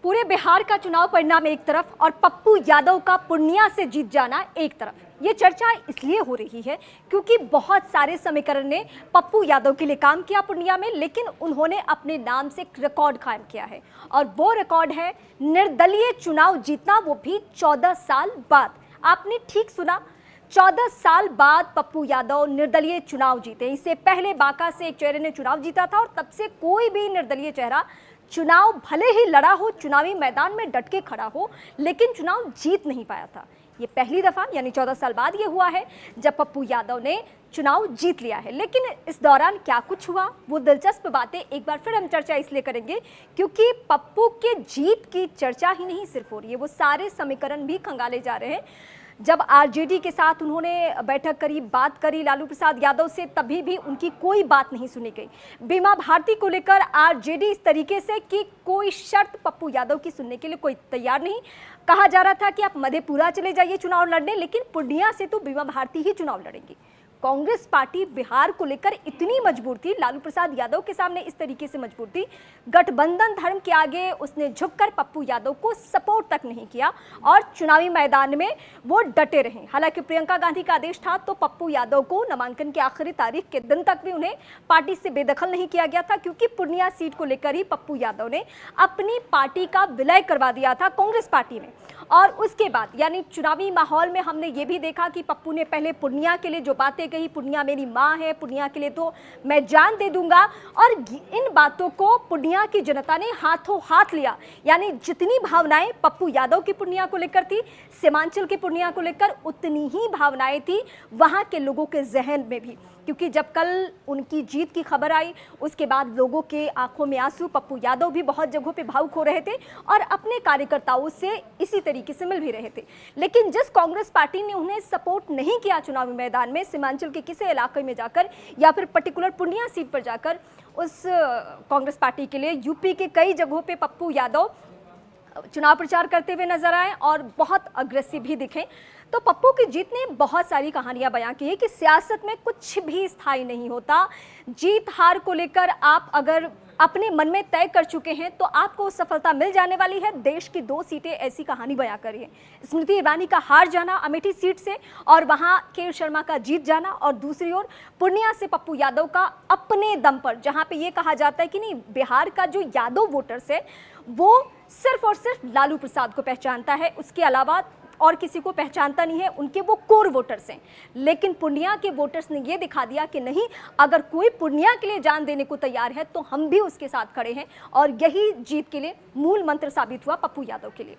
पूरे बिहार का चुनाव परिणाम एक तरफ और पप्पू यादव का पूर्णिया से जीत जाना एक तरफ। ये चर्चा इसलिए हो रही है क्योंकि बहुत सारे समीकरण ने पप्पू यादव के लिए काम किया पूर्णिया में, लेकिन उन्होंने अपने नाम से एक रिकॉर्ड कायम किया है और वो रिकॉर्ड है निर्दलीय चुनाव जीतना, वो भी 14 साल बाद। आपने ठीक सुना, 14 साल बाद पप्पू यादव निर्दलीय चुनाव जीते। इससे पहले बांका से एक चेहरे ने चुनाव जीता था और तब से कोई भी निर्दलीय चेहरा चुनाव भले ही लड़ा हो, चुनावी मैदान में डट के खड़ा हो, लेकिन चुनाव जीत नहीं पाया था। ये पहली दफा यानी 14 साल बाद ये हुआ है जब पप्पू यादव ने चुनाव जीत लिया है। लेकिन इस दौरान क्या कुछ हुआ, वो दिलचस्प बातें एक बार फिर हम चर्चा इसलिए करेंगे क्योंकि पप्पू के जीत की चर्चा ही नहीं सिर्फ हो रही है, वो सारे समीकरण भी खंगाले जा रहे हैं। जब आरजेडी के साथ उन्होंने बैठक करी, बात करी लालू प्रसाद यादव से, तभी भी उनकी कोई बात नहीं सुनी गई। बीमा भारती को लेकर आरजेडी इस तरीके से कि कोई शर्त पप्पू यादव की सुनने के लिए कोई तैयार नहीं। कहा जा रहा था कि आप मधेपुरा चले जाइए चुनाव लड़ने, लेकिन पूर्णिया से तो बीमा भारती ही चुनाव लड़ेंगी। कांग्रेस पार्टी बिहार को लेकर इतनी मजबूर थी, लालू प्रसाद यादव के सामने इस तरीके से मजबूर थी, गठबंधन धर्म के आगे उसने झुककर पप्पू यादव को सपोर्ट तक नहीं किया और चुनावी मैदान में वो डटे रहे। हालांकि प्रियंका गांधी का आदेश था तो पप्पू यादव को नामांकन की आखिरी तारीख के दिन तक भी उन्हें पार्टी से बेदखल नहीं किया गया था, क्योंकि पूर्णिया सीट को लेकर ही पप्पू यादव ने अपनी पार्टी का विलय करवा दिया था कांग्रेस पार्टी में। और उसके बाद यानी चुनावी माहौल में हमने ये भी देखा कि पप्पू ने पहले पूर्णिया के लिए जो बातें कही, पूर्णिया मेरी माँ है, पूर्णिया के लिए तो मैं जान दे दूंगा, और इन बातों को पूर्णिया की जनता ने हाथों हाथ लिया। यानी जितनी भावनाएं पप्पू यादव की पूर्णिया को लेकर थी, सीमांचल की पूर्णिया को लेकर उतनी ही भावनाएं थी वहां के लोगों के जहन में भी, क्योंकि जब कल उनकी जीत की खबर आई उसके बाद लोगों के आंखों में आंसू, पप्पू यादव भी बहुत जगहों पे भावुक हो रहे थे और अपने कार्यकर्ताओं से इसी तरीके से मिल भी रहे थे। लेकिन जिस कांग्रेस पार्टी ने उन्हें सपोर्ट नहीं किया चुनावी मैदान में, सीमांचल के किसी इलाके में जाकर या फिर पर्टिकुलर पूर्णिया सीट पर जाकर, उस कांग्रेस पार्टी के लिए यूपी के कई जगहों पे पप्पू यादव चुनाव प्रचार करते हुए नजर आए और बहुत अग्रेसिव भी दिखे। तो पप्पू की जीत ने बहुत सारी कहानियां बयां की है कि सियासत में कुछ भी स्थायी नहीं होता। जीत हार को लेकर आप अगर अपने मन में तय कर चुके हैं तो आपको सफलता मिल जाने वाली है। देश की 2 सीटें ऐसी कहानी बयां करी है, स्मृति ईरानी का हार जाना अमेठी सीट से और वहां के शर्मा का जीत जाना, और दूसरी ओर पूर्णिया से पप्पू यादव का अपने दम पर, जहां पे ये कहा जाता है कि नहीं, बिहार का जो यादव वोटर्स है वो सिर्फ और सिर्फ लालू प्रसाद को पहचानता है, उसके अलावा और किसी को पहचानता नहीं है, उनके वो कोर वोटर्स हैं। लेकिन पूर्णिया के वोटर्स ने ये दिखा दिया कि नहीं, अगर कोई पूर्णिया के लिए जान देने को तैयार है तो हम भी उसके साथ खड़े हैं, और यही जीत के लिए मूल मंत्र साबित हुआ पप्पू यादव के लिए।